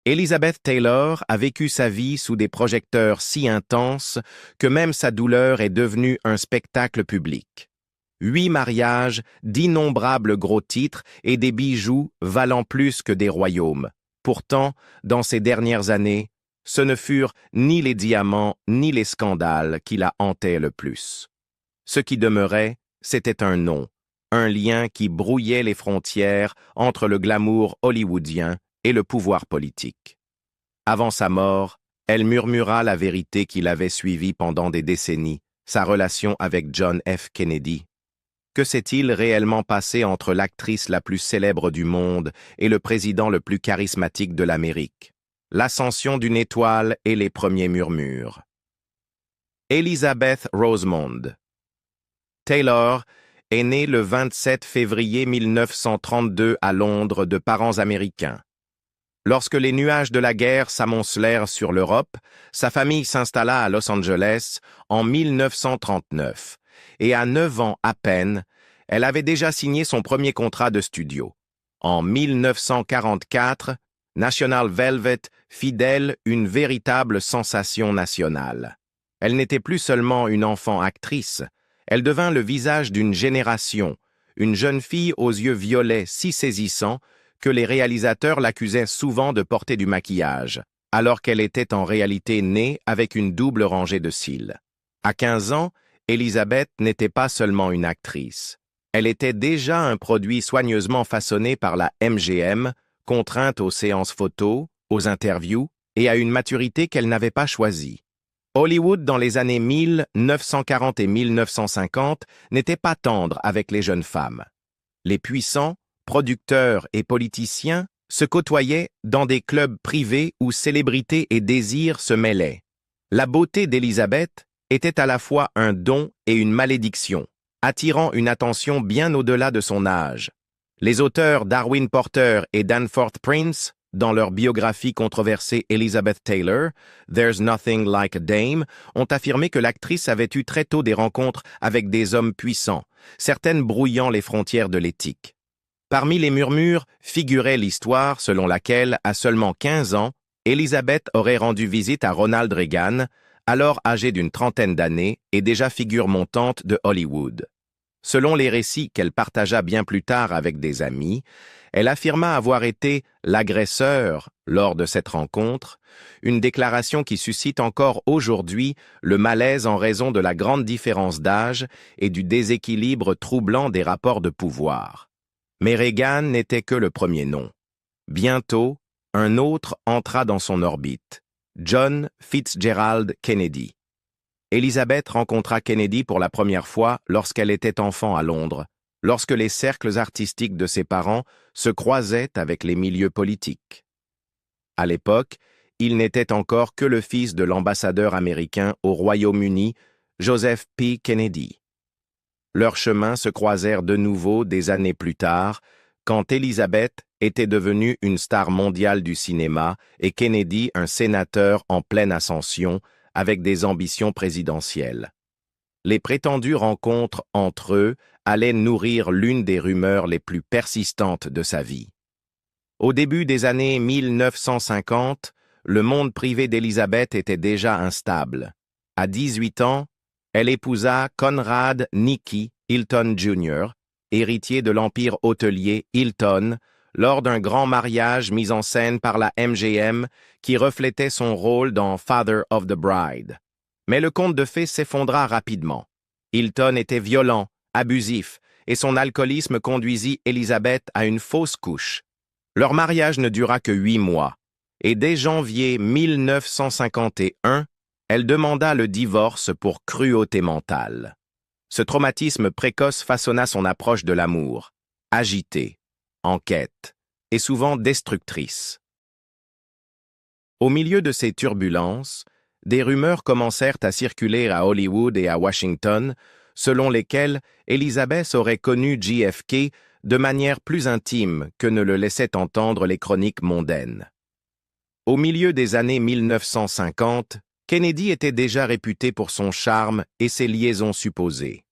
Elizabeth Taylor a vécu sa vie sous des projecteurs si intenses que même sa douleur est devenue un spectacle public. 8 mariages, d'innombrables gros titres et des bijoux valant plus que des royaumes. Pourtant, dans ces dernières années, ce ne furent ni les diamants ni les scandales qui la hantaient le plus. Ce qui demeurait, c'était un nom, un lien qui brouillait les frontières entre le glamour hollywoodien et le pouvoir politique. Avant sa mort, elle murmura la vérité qui l'avait suivie pendant des décennies, sa relation avec John F. Kennedy. Que s'est-il réellement passé entre l'actrice la plus célèbre du monde et le président le plus charismatique de l'Amérique? L'ascension d'une étoile et les premiers murmures. Elizabeth Rosemond Taylor est née le 27 février 1932 à Londres de parents américains. Lorsque les nuages de la guerre s'amoncelèrent sur l'Europe, sa famille s'installa à Los Angeles en 1939 et à 9 ans à peine, elle avait déjà signé son premier contrat de studio. En 1944, National Velvet fit d'elle une véritable sensation nationale. Elle n'était plus seulement une enfant actrice, elle devint le visage d'une génération, une jeune fille aux yeux violets si saisissants que les réalisateurs l'accusaient souvent de porter du maquillage, alors qu'elle était en réalité née avec une double rangée de cils. À 15 ans, Elizabeth n'était pas seulement une actrice. Elle était déjà un produit soigneusement façonné par la MGM, contrainte aux séances photos, aux interviews et à une maturité qu'elle n'avait pas choisie. Hollywood, dans les années 1940 et 1950, n'était pas tendre avec les jeunes femmes. Les puissants, producteurs et politiciens se côtoyaient dans des clubs privés où célébrité et désir se mêlaient. La beauté d'Elizabeth était à la fois un don et une malédiction, attirant une attention bien au-delà de son âge. Les auteurs Darwin Porter et Danforth Prince, dans leur biographie controversée Elizabeth Taylor, There's Nothing Like a Dame, ont affirmé que l'actrice avait eu très tôt des rencontres avec des hommes puissants, certaines brouillant les frontières de l'éthique. Parmi les murmures figurait l'histoire selon laquelle, à seulement 15 ans, Elizabeth aurait rendu visite à Ronald Reagan, alors âgé d'une trentaine d'années et déjà figure montante de Hollywood. Selon les récits qu'elle partagea bien plus tard avec des amis, elle affirma avoir été l'agresseur lors de cette rencontre, une déclaration qui suscite encore aujourd'hui le malaise en raison de la grande différence d'âge et du déséquilibre troublant des rapports de pouvoir. Mais Reagan n'était que le premier nom. Bientôt, un autre entra dans son orbite, John Fitzgerald Kennedy. Elizabeth rencontra Kennedy pour la première fois lorsqu'elle était enfant à Londres, lorsque les cercles artistiques de ses parents se croisaient avec les milieux politiques. À l'époque, il n'était encore que le fils de l'ambassadeur américain au Royaume-Uni, Joseph P. Kennedy. Leurs chemins se croisèrent de nouveau des années plus tard, quand Elizabeth était devenue une star mondiale du cinéma et Kennedy un sénateur en pleine ascension avec des ambitions présidentielles. Les prétendues rencontres entre eux allaient nourrir l'une des rumeurs les plus persistantes de sa vie. Au début des années 1950, le monde privé d'Elizabeth était déjà instable. À 18 ans, elle épousa Conrad Nicky Hilton Jr., héritier de l'empire hôtelier Hilton, lors d'un grand mariage mis en scène par la MGM qui reflétait son rôle dans Father of the Bride. Mais le conte de fées s'effondra rapidement. Hilton était violent, abusif, et son alcoolisme conduisit Elizabeth à une fausse couche. Leur mariage ne dura que 8 mois, et dès janvier 1951, elle demanda le divorce pour cruauté mentale. Ce traumatisme précoce façonna son approche de l'amour, agitée, en quête, et souvent destructrice. Au milieu de ces turbulences, des rumeurs commencèrent à circuler à Hollywood et à Washington, selon lesquelles Elizabeth aurait connu JFK de manière plus intime que ne le laissaient entendre les chroniques mondaines. Au milieu des années 1950, Kennedy était déjà réputé pour son charme et ses liaisons supposées.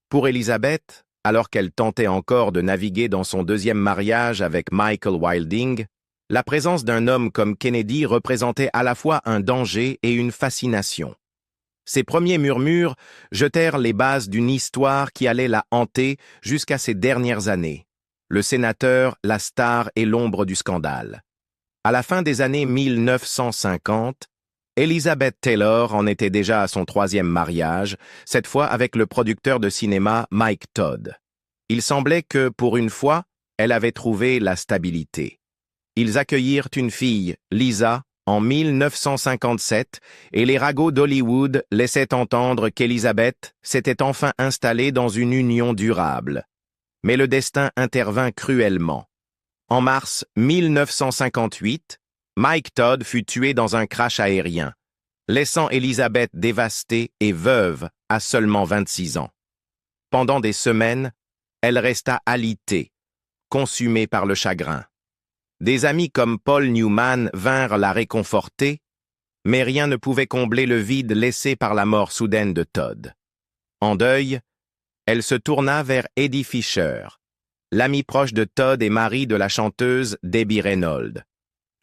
Pour Elizabeth, alors qu'elle tentait encore de naviguer dans son deuxième mariage avec Michael Wilding, La présence d'un homme comme Kennedy représentait à la fois un danger et une fascination. Ses premiers murmures jetèrent les bases d'une histoire qui allait la hanter jusqu'à ses dernières années. Le sénateur, la star et l'ombre du scandale. À la fin des années 1950, Elizabeth Taylor en était déjà à son 3e mariage, cette fois avec le producteur de cinéma Mike Todd. Il semblait que, pour une fois, elle avait trouvé la stabilité. Ils accueillirent une fille, Lisa, en 1957, et les ragots d'Hollywood laissaient entendre qu'Elizabeth s'était enfin installée dans une union durable. Mais le destin intervint cruellement. En mars 1958, Mike Todd fut tué dans un crash aérien, laissant Elizabeth dévastée et veuve à seulement 26 ans. Pendant des semaines, elle resta alitée, consumée par le chagrin. Des amis comme Paul Newman vinrent la réconforter, mais rien ne pouvait combler le vide laissé par la mort soudaine de Todd. En deuil, elle se tourna vers Eddie Fisher, l'ami proche de Todd et mari de la chanteuse Debbie Reynolds.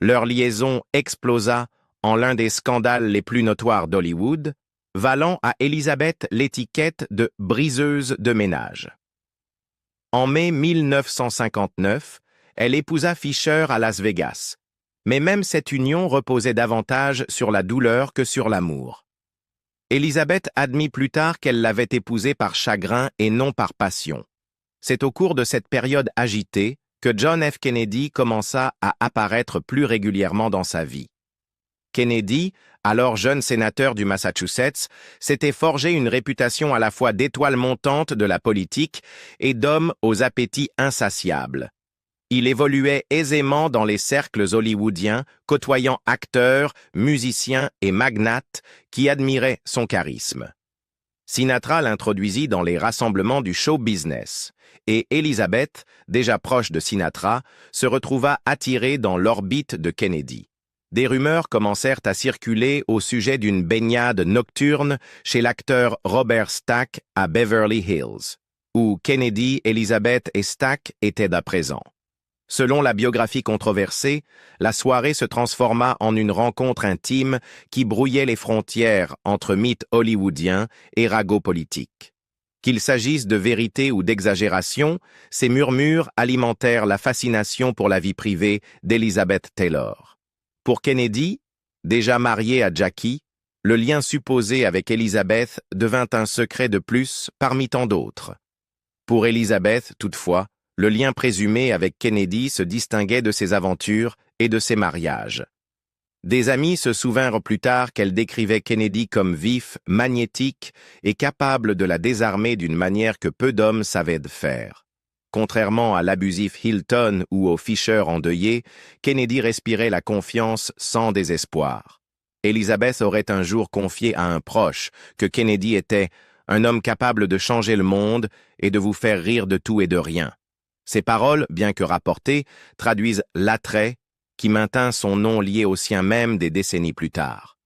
Leur liaison explosa en l'un des scandales les plus notoires d'Hollywood, valant à Elizabeth l'étiquette de briseuse de ménage. En mai 1959, elle épousa Fisher à Las Vegas, mais même cette union reposait davantage sur la douleur que sur l'amour. Elizabeth admit plus tard qu'elle l'avait épousé par chagrin et non par passion. C'est au cours de cette période agitée que John F. Kennedy commença à apparaître plus régulièrement dans sa vie. Kennedy, alors jeune sénateur du Massachusetts, s'était forgé une réputation à la fois d'étoile montante de la politique et d'homme aux appétits insatiables. Il évoluait aisément dans les cercles hollywoodiens, côtoyant acteurs, musiciens et magnates qui admiraient son charisme. Sinatra l'introduisit dans les rassemblements du show business, et Elizabeth, déjà proche de Sinatra, se retrouva attirée dans l'orbite de Kennedy. Des rumeurs commencèrent à circuler au sujet d'une baignade nocturne chez l'acteur Robert Stack à Beverly Hills, où Kennedy, Elizabeth et Stack étaient à présent. Selon la biographie controversée, la soirée se transforma en une rencontre intime qui brouillait les frontières entre mythes hollywoodiens et ragots politiques. Qu'il s'agisse de vérité ou d'exagération, ces murmures alimentèrent la fascination pour la vie privée d'Elizabeth Taylor. Pour Kennedy, déjà marié à Jackie, le lien supposé avec Elizabeth devint un secret de plus parmi tant d'autres. Pour Elizabeth, toutefois, le lien présumé avec Kennedy se distinguait de ses aventures et de ses mariages. Des amis se souvinrent plus tard qu'elle décrivait Kennedy comme vif, magnétique et capable de la désarmer d'une manière que peu d'hommes savaient faire. Contrairement à l'abusif Hilton ou au Fisher endeuillé, Kennedy respirait la confiance sans désespoir. Elizabeth aurait un jour confié à un proche que Kennedy était un homme capable de changer le monde et de vous faire rire de tout et de rien. Ces paroles, bien que rapportées, traduisent l'attrait qui maintint son nom lié au sien même des décennies plus tard.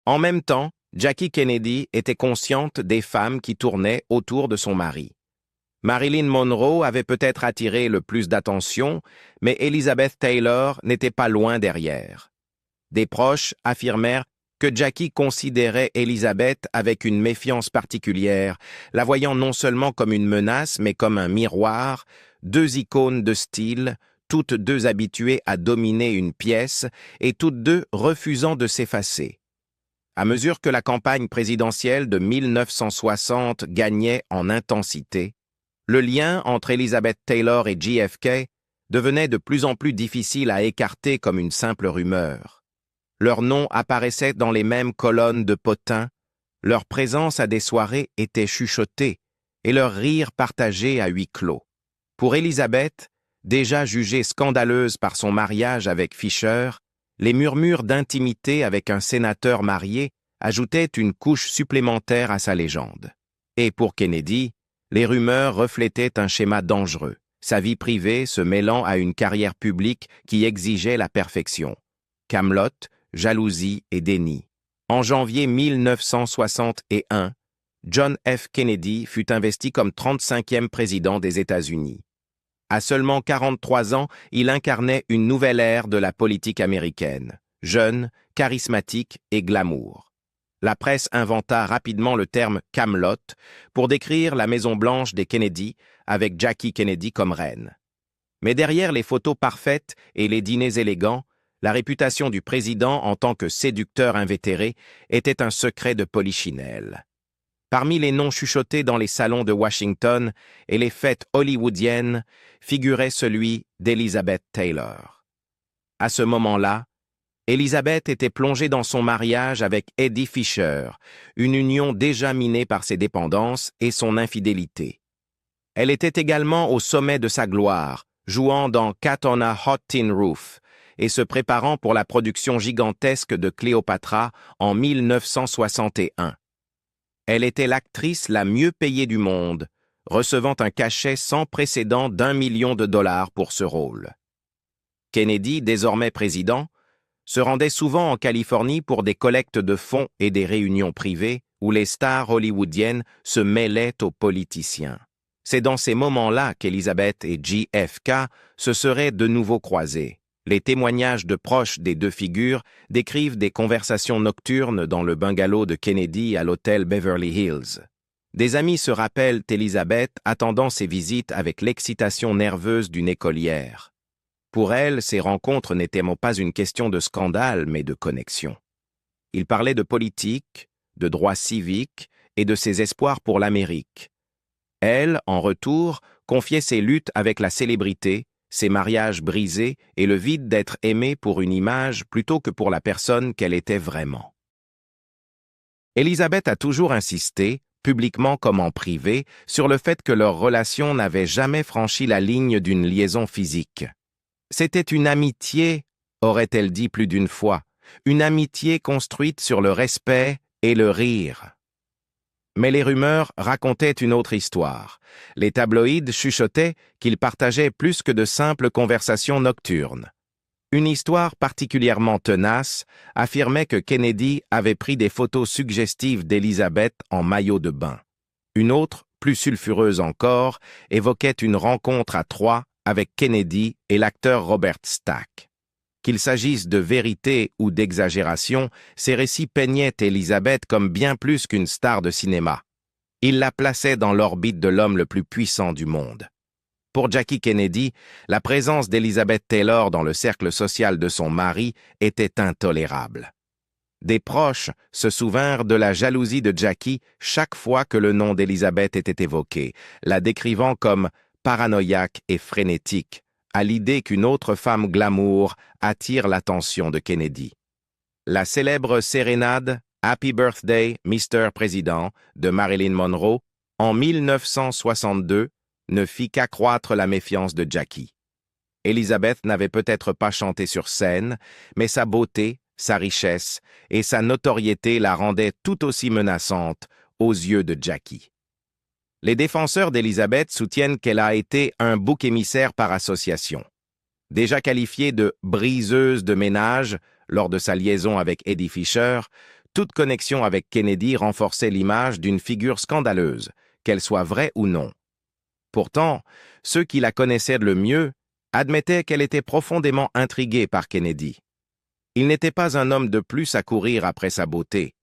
En même temps, Jackie Kennedy était consciente des femmes qui tournaient autour de son mari. Marilyn Monroe avait peut-être attiré le plus d'attention, mais Elizabeth Taylor n'était pas loin derrière. Des proches affirmèrent que Jackie considérait Elizabeth avec une méfiance particulière, la voyant non seulement comme une menace, mais comme un miroir, deux icônes de style, toutes deux habituées à dominer une pièce et toutes deux refusant de s'effacer. À mesure que la campagne présidentielle de 1960 gagnait en intensité, le lien entre Elizabeth Taylor et JFK devenait de plus en plus difficile à écarter comme une simple rumeur. Leurs noms apparaissaient dans les mêmes colonnes de potins, leur présence à des soirées était chuchotée et leur rire partagé à huis clos. Pour Elizabeth, déjà jugée scandaleuse par son mariage avec Fisher, les murmures d'intimité avec un sénateur marié ajoutaient une couche supplémentaire à sa légende. Et pour Kennedy, les rumeurs reflétaient un schéma dangereux, sa vie privée se mêlant à une carrière publique qui exigeait la perfection. Camelot, jalousie et déni. En janvier 1961, John F. Kennedy fut investi comme 35e président des États-Unis. À seulement 43 ans, il incarnait une nouvelle ère de la politique américaine, jeune, charismatique et glamour. La presse inventa rapidement le terme « Camelot » pour décrire la Maison-Blanche des Kennedy, avec Jackie Kennedy comme reine. Mais derrière les photos parfaites et les dîners élégants, la réputation du président en tant que séducteur invétéré était un secret de polichinelle. Parmi les noms chuchotés dans les salons de Washington et les fêtes hollywoodiennes figurait celui d'Elizabeth Taylor. À ce moment-là, Elizabeth était plongée dans son mariage avec Eddie Fisher, une union déjà minée par ses dépendances et son infidélité. Elle était également au sommet de sa gloire, jouant dans Cat on a Hot Tin Roof et se préparant pour la production gigantesque de Cléopâtra en 1961. Elle était l'actrice la mieux payée du monde, recevant un cachet sans précédent d'1 million de dollars pour ce rôle. Kennedy, désormais président, se rendait souvent en Californie pour des collectes de fonds et des réunions privées où les stars hollywoodiennes se mêlaient aux politiciens. C'est dans ces moments-là qu'Elizabeth et JFK se seraient de nouveau croisés. Les témoignages de proches des deux figures décrivent des conversations nocturnes dans le bungalow de Kennedy à l'hôtel Beverly Hills. Des amis se rappellent Elizabeth attendant ses visites avec l'excitation nerveuse d'une écolière. Pour elle, ces rencontres n'étaient pas une question de scandale, mais de connexion. Ils parlaient de politique, de droits civiques et de ses espoirs pour l'Amérique. Elle, en retour, confiait ses luttes avec la célébrité, ses mariages brisés et le vide d'être aimée pour une image plutôt que pour la personne qu'elle était vraiment. Elizabeth a toujours insisté, publiquement comme en privé, sur le fait que leur relation n'avait jamais franchi la ligne d'une liaison physique. C'était une amitié, aurait-elle dit plus d'une fois, une amitié construite sur le respect et le rire. Mais les rumeurs racontaient une autre histoire. Les tabloïds chuchotaient qu'ils partageaient plus que de simples conversations nocturnes. Une histoire particulièrement tenace affirmait que Kennedy avait pris des photos suggestives d'Elizabeth en maillot de bain. Une autre, plus sulfureuse encore, évoquait une rencontre à trois avec Kennedy et l'acteur Robert Stack. Qu'il s'agisse de vérité ou d'exagération, ces récits peignaient Elizabeth comme bien plus qu'une star de cinéma. Ils la plaçaient dans l'orbite de l'homme le plus puissant du monde. Pour Jackie Kennedy, la présence d'Elizabeth Taylor dans le cercle social de son mari était intolérable. Des proches se souvinrent de la jalousie de Jackie chaque fois que le nom d'Elizabeth était évoqué, la décrivant comme paranoïaque et frénétique, à l'idée qu'une autre femme glamour attire l'attention de Kennedy. La célèbre sérénade « Happy Birthday, Mr. Président » de Marilyn Monroe, en 1962, ne fit qu'accroître la méfiance de Jackie. Elizabeth n'avait peut-être pas chanté sur scène, mais sa beauté, sa richesse et sa notoriété la rendaient tout aussi menaçante aux yeux de Jackie. Les défenseurs d'Elizabeth soutiennent qu'elle a été un bouc émissaire par association. Déjà qualifiée de « briseuse de ménage » lors de sa liaison avec Eddie Fisher, toute connexion avec Kennedy renforçait l'image d'une figure scandaleuse, qu'elle soit vraie ou non. Pourtant, ceux qui la connaissaient le mieux admettaient qu'elle était profondément intriguée par Kennedy. Il n'était pas un homme de plus à courir après sa beauté.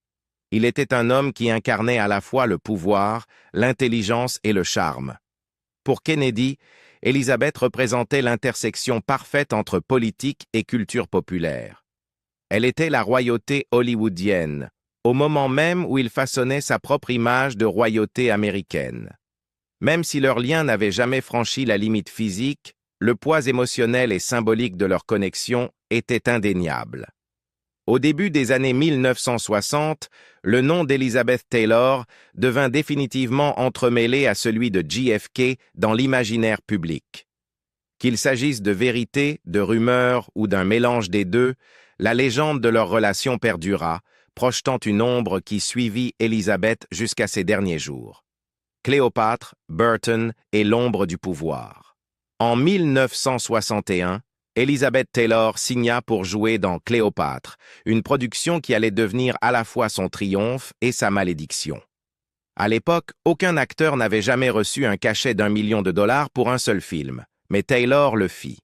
Il était un homme qui incarnait à la fois le pouvoir, l'intelligence et le charme. Pour Kennedy, Elizabeth représentait l'intersection parfaite entre politique et culture populaire. Elle était la royauté hollywoodienne, au moment même où il façonnait sa propre image de royauté américaine. Même si leur lien n'avait jamais franchi la limite physique, le poids émotionnel et symbolique de leur connexion était indéniable. Au début des années 1960, le nom d'Elizabeth Taylor devint définitivement entremêlé à celui de JFK dans l'imaginaire public. Qu'il s'agisse de vérité, de rumeurs ou d'un mélange des deux, la légende de leur relation perdura, projetant une ombre qui suivit Elizabeth jusqu'à ses derniers jours. Cléopâtre, Burton et l'ombre du pouvoir. En 1961, Elizabeth Taylor signa pour jouer dans Cléopâtre, une production qui allait devenir à la fois son triomphe et sa malédiction. À l'époque, aucun acteur n'avait jamais reçu un cachet d'1 million de dollars pour un seul film, mais Taylor le fit.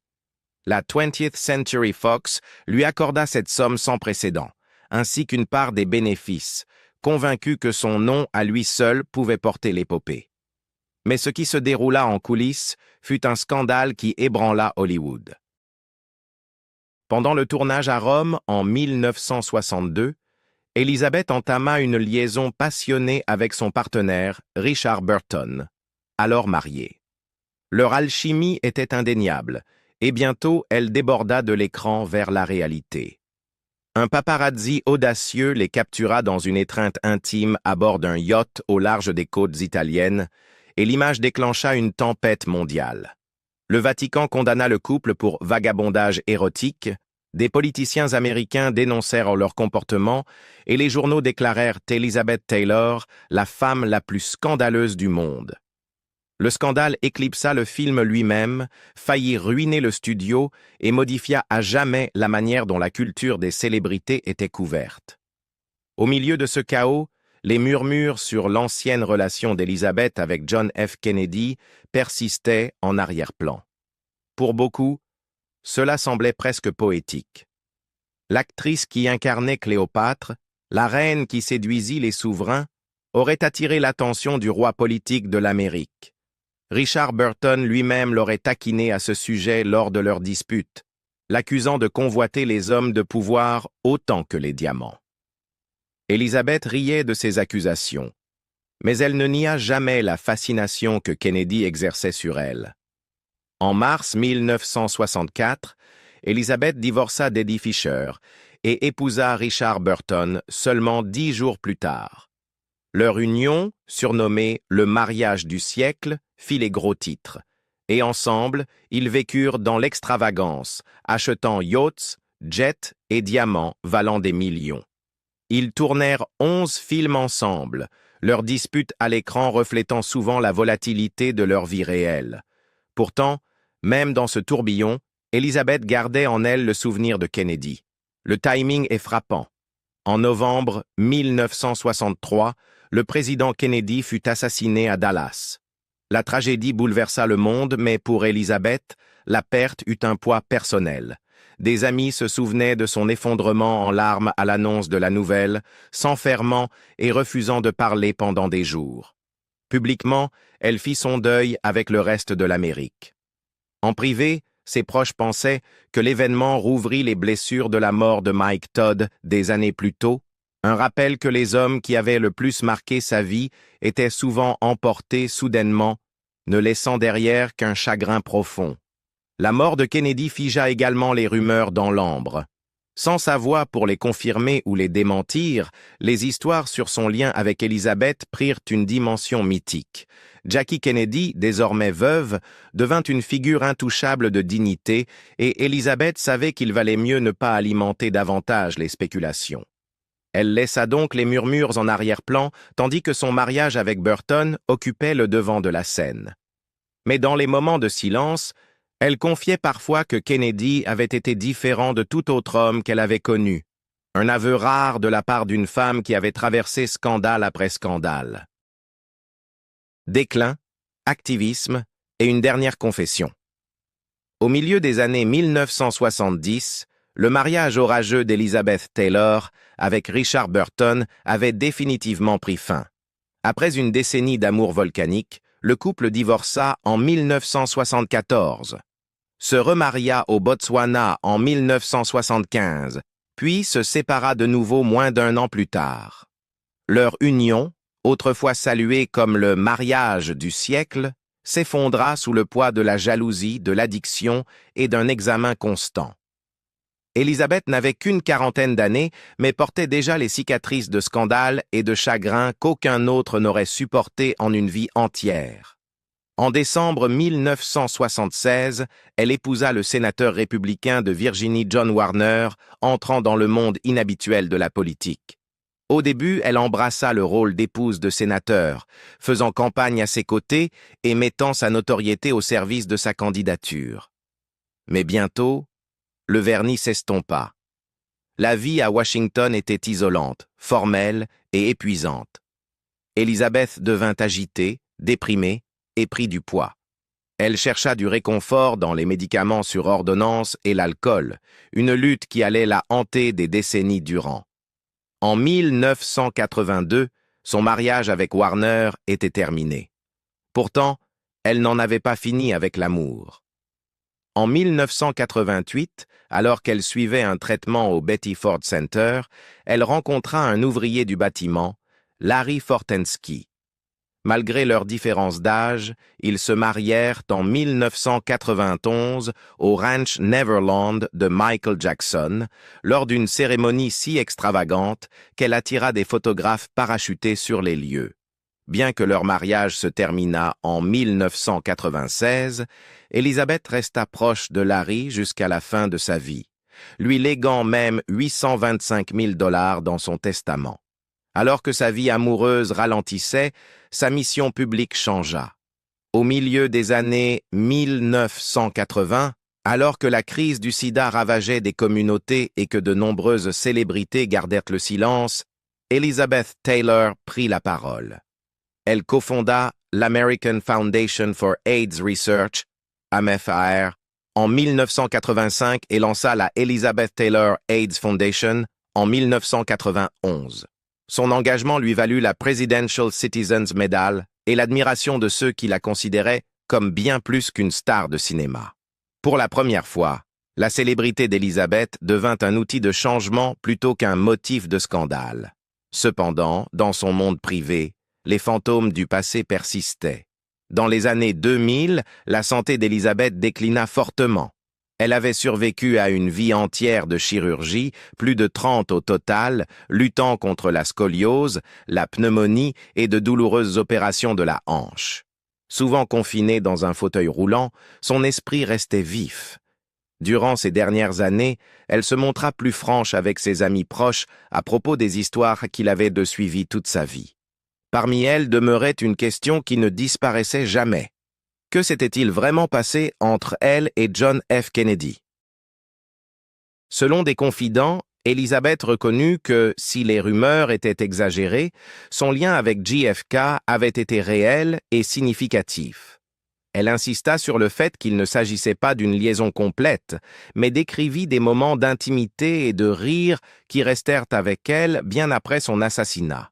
La 20th Century Fox lui accorda cette somme sans précédent, ainsi qu'une part des bénéfices, convaincu que son nom à lui seul pouvait porter l'épopée. Mais ce qui se déroula en coulisses fut un scandale qui ébranla Hollywood. Pendant le tournage à Rome en 1962, Elizabeth entama une liaison passionnée avec son partenaire, Richard Burton, alors marié. Leur alchimie était indéniable, et bientôt elle déborda de l'écran vers la réalité. Un paparazzi audacieux les captura dans une étreinte intime à bord d'un yacht au large des côtes italiennes, et l'image déclencha une tempête mondiale. Le Vatican condamna le couple pour vagabondage érotique, des politiciens américains dénoncèrent leur comportement et les journaux déclarèrent Elizabeth Taylor la femme la plus scandaleuse du monde. Le scandale éclipsa le film lui-même, faillit ruiner le studio et modifia à jamais la manière dont la culture des célébrités était couverte. Au milieu de ce chaos, les murmures sur l'ancienne relation d'Elizabeth avec John F. Kennedy persistaient en arrière-plan. Pour beaucoup, cela semblait presque poétique. L'actrice qui incarnait Cléopâtre, la reine qui séduisit les souverains, aurait attiré l'attention du roi politique de l'Amérique. Richard Burton lui-même l'aurait taquiné à ce sujet lors de leur dispute, l'accusant de convoiter les hommes de pouvoir autant que les diamants. Elizabeth riait de ces accusations, mais elle ne nia jamais la fascination que Kennedy exerçait sur elle. En mars 1964, Elizabeth divorça d'Eddie Fisher et épousa Richard Burton seulement 10 jours plus tard. Leur union, surnommée le mariage du siècle, fit les gros titres, et ensemble, ils vécurent dans l'extravagance, achetant yachts, jets et diamants valant des millions. Ils tournèrent 11 films ensemble, leur dispute à l'écran reflétant souvent la volatilité de leur vie réelle. Pourtant, même dans ce tourbillon, Elizabeth gardait en elle le souvenir de Kennedy. Le timing est frappant. En novembre 1963, le président Kennedy fut assassiné à Dallas. La tragédie bouleversa le monde, mais pour Elizabeth, la perte eut un poids personnel. Des amis se souvenaient de son effondrement en larmes à l'annonce de la nouvelle, s'enfermant et refusant de parler pendant des jours. Publiquement, elle fit son deuil avec le reste de l'Amérique. En privé, ses proches pensaient que l'événement rouvrit les blessures de la mort de Mike Todd des années plus tôt, un rappel que les hommes qui avaient le plus marqué sa vie étaient souvent emportés soudainement, ne laissant derrière qu'un chagrin profond. La mort de Kennedy figea également les rumeurs dans l'ambre. Sans sa voix pour les confirmer ou les démentir, les histoires sur son lien avec Elizabeth prirent une dimension mythique. Jackie Kennedy, désormais veuve, devint une figure intouchable de dignité et Elizabeth savait qu'il valait mieux ne pas alimenter davantage les spéculations. Elle laissa donc les murmures en arrière-plan, tandis que son mariage avec Burton occupait le devant de la scène. Mais dans les moments de silence, elle confiait parfois que Kennedy avait été différent de tout autre homme qu'elle avait connu, un aveu rare de la part d'une femme qui avait traversé scandale après scandale. Déclin, activisme et une dernière confession. Au milieu des années 1970, le mariage orageux d'Elizabeth Taylor avec Richard Burton avait définitivement pris fin. Après une décennie d'amour volcanique, le couple divorça en 1974, se remaria au Botswana en 1975, puis se sépara de nouveau moins d'un an plus tard. Leur union, autrefois saluée comme le mariage du siècle, s'effondra sous le poids de la jalousie, de l'addiction et d'un examen constant. Elizabeth n'avait qu'une quarantaine d'années, mais portait déjà les cicatrices de scandales et de chagrins qu'aucun autre n'aurait supportés en une vie entière. En décembre 1976, elle épousa le sénateur républicain de Virginie John Warner, entrant dans le monde inhabituel de la politique. Au début, elle embrassa le rôle d'épouse de sénateur, faisant campagne à ses côtés et mettant sa notoriété au service de sa candidature. Mais bientôt, le vernis s'estompa. La vie à Washington était isolante, formelle et épuisante. Elizabeth devint agitée, déprimée et prit du poids. Elle chercha du réconfort dans les médicaments sur ordonnance et l'alcool, une lutte qui allait la hanter des décennies durant. En 1982, son mariage avec Warner était terminé. Pourtant, elle n'en avait pas fini avec l'amour. En 1988, alors qu'elle suivait un traitement au Betty Ford Center, elle rencontra un ouvrier du bâtiment, Larry Fortensky. Malgré leurs différences d'âge, ils se marièrent en 1991 au ranch Neverland de Michael Jackson, lors d'une cérémonie si extravagante qu'elle attira des photographes parachutés sur les lieux. Bien que leur mariage se terminât en 1996, Elizabeth resta proche de Larry jusqu'à la fin de sa vie, lui léguant même 825 000 $ dans son testament. Alors que sa vie amoureuse ralentissait, sa mission publique changea. Au milieu des années 1980, alors que la crise du sida ravageait des communautés et que de nombreuses célébrités gardèrent le silence, Elizabeth Taylor prit la parole. Elle cofonda l'American Foundation for AIDS Research, AMFR, en 1985 et lança la Elizabeth Taylor AIDS Foundation en 1991. Son engagement lui valut la Presidential Citizens Medal et l'admiration de ceux qui la considéraient comme bien plus qu'une star de cinéma. Pour la première fois, la célébrité d'Elizabeth devint un outil de changement plutôt qu'un motif de scandale. Cependant, dans son monde privé, les fantômes du passé persistaient. Dans les années 2000, la santé d'Elizabeth déclina fortement. Elle avait survécu à une vie entière de chirurgie, plus de 30 au total, luttant contre la scoliose, la pneumonie et de douloureuses opérations de la hanche. Souvent confinée dans un fauteuil roulant, son esprit restait vif. Durant ces dernières années, elle se montra plus franche avec ses amis proches à propos des histoires qu'il avait de suivi toute sa vie. Parmi elles demeurait une question qui ne disparaissait jamais. Que s'était-il vraiment passé entre elle et John F. Kennedy? Selon des confidents, Elizabeth reconnut que, si les rumeurs étaient exagérées, son lien avec JFK avait été réel et significatif. Elle insista sur le fait qu'il ne s'agissait pas d'une liaison complète, mais décrivit des moments d'intimité et de rire qui restèrent avec elle bien après son assassinat.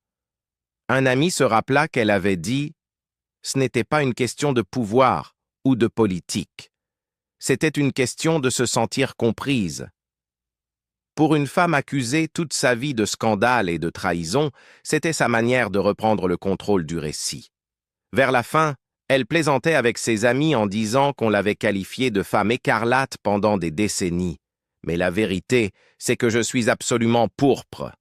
Un ami se rappela qu'elle avait dit « Ce n'était pas une question de pouvoir ou de politique. C'était une question de se sentir comprise. » Pour une femme accusée toute sa vie de scandale et de trahison, c'était sa manière de reprendre le contrôle du récit. Vers la fin, elle plaisantait avec ses amis en disant qu'on l'avait qualifiée de femme écarlate pendant des décennies. Mais la vérité, c'est que je suis absolument pourpre.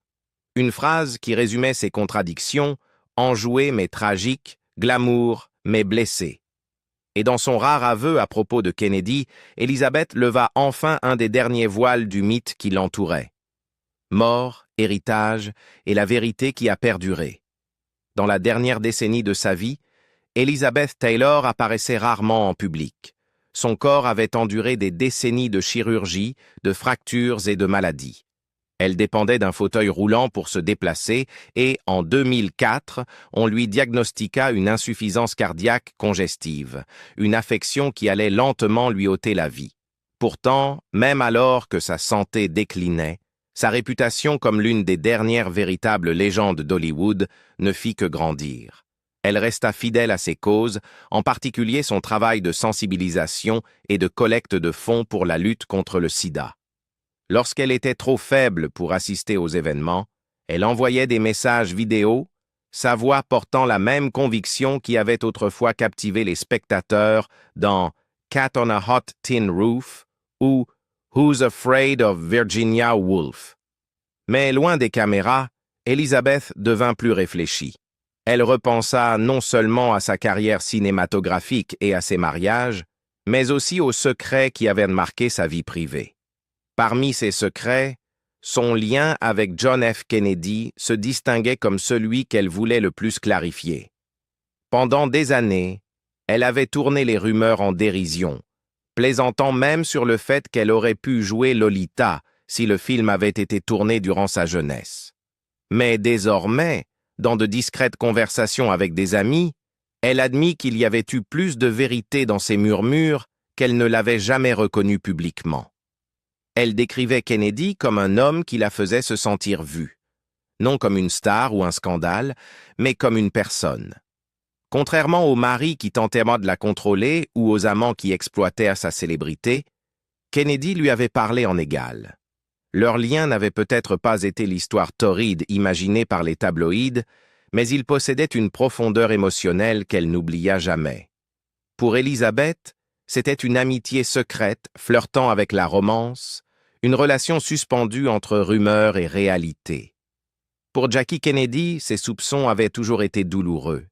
Une phrase qui résumait ses contradictions, enjouée mais tragique, glamour mais blessée. Et dans son rare aveu à propos de Kennedy, Elizabeth leva enfin un des derniers voiles du mythe qui l'entourait. Mort, héritage et la vérité qui a perduré. Dans la dernière décennie de sa vie, Elizabeth Taylor apparaissait rarement en public. Son corps avait enduré des décennies de chirurgie, de fractures et de maladies. Elle dépendait d'un fauteuil roulant pour se déplacer et, en 2004, on lui diagnostiqua une insuffisance cardiaque congestive, une affection qui allait lentement lui ôter la vie. Pourtant, même alors que sa santé déclinait, sa réputation comme l'une des dernières véritables légendes d'Hollywood ne fit que grandir. Elle resta fidèle à ses causes, en particulier son travail de sensibilisation et de collecte de fonds pour la lutte contre le sida. Lorsqu'elle était trop faible pour assister aux événements, elle envoyait des messages vidéo, sa voix portant la même conviction qui avait autrefois captivé les spectateurs dans Cat on a Hot Tin Roof ou Who's Afraid of Virginia Woolf. Mais loin des caméras, Elizabeth devint plus réfléchie. Elle repensa non seulement à sa carrière cinématographique et à ses mariages, mais aussi aux secrets qui avaient marqué sa vie privée. Parmi ces secrets, son lien avec John F. Kennedy se distinguait comme celui qu'elle voulait le plus clarifier. Pendant des années, elle avait tourné les rumeurs en dérision, plaisantant même sur le fait qu'elle aurait pu jouer Lolita si le film avait été tourné durant sa jeunesse. Mais désormais, dans de discrètes conversations avec des amis, Elle admit qu'il y avait eu plus de vérité dans ses murmures qu'elle ne l'avait jamais reconnu publiquement. Elle décrivait Kennedy comme un homme qui la faisait se sentir vue, non comme une star ou un scandale, mais comme une personne. Contrairement aux maris qui tentaient de la contrôler ou aux amants qui exploitaient sa célébrité, Kennedy lui avait parlé en égal. Leur lien n'avait peut-être pas été l'histoire torride imaginée par les tabloïds, mais il possédait une profondeur émotionnelle qu'elle n'oublia jamais. Pour Elizabeth, c'était une amitié secrète flirtant avec la romance, une relation suspendue entre rumeur et réalité. Pour Jackie Kennedy, ses soupçons avaient toujours été douloureux.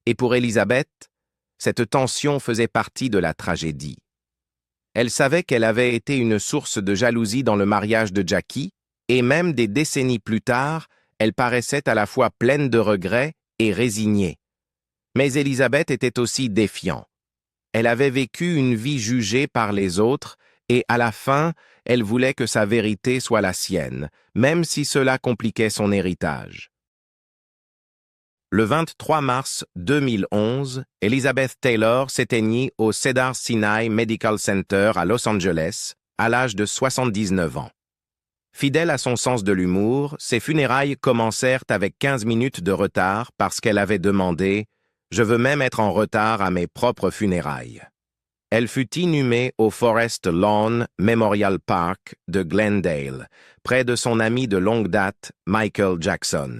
Et pour Elizabeth, cette tension faisait partie de la tragédie. Elle savait qu'elle avait été une source de jalousie dans le mariage de Jackie, et même des décennies plus tard, elle paraissait à la fois pleine de regrets et résignée. Mais Elizabeth était aussi défiante. Elle avait vécu une vie jugée par les autres, et à la fin, elle voulait que sa vérité soit la sienne, même si cela compliquait son héritage. Le 23 mars 2011, Elizabeth Taylor s'éteignit au Cedars-Sinai Medical Center à Los Angeles, à l'âge de 79 ans. Fidèle à son sens de l'humour, ses funérailles commencèrent avec 15 minutes de retard parce qu'elle avait demandé « Je veux même être en retard à mes propres funérailles ». Elle fut inhumée au Forest Lawn Memorial Park de Glendale, près de son ami de longue date, Michael Jackson.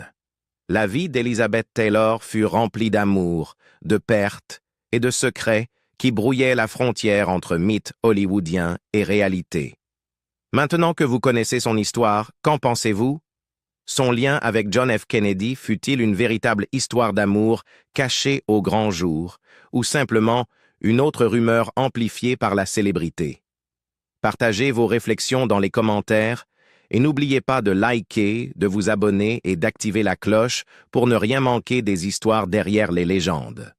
La vie d'Elizabeth Taylor fut remplie d'amour, de pertes et de secrets qui brouillaient la frontière entre mythe hollywoodien et réalité. Maintenant que vous connaissez son histoire, qu'en pensez-vous? Son lien avec John F. Kennedy fut-il une véritable histoire d'amour cachée au grand jour, ou simplement une autre rumeur amplifiée par la célébrité? Partagez vos réflexions dans les commentaires et n'oubliez pas de liker, de vous abonner et d'activer la cloche pour ne rien manquer des histoires derrière les légendes.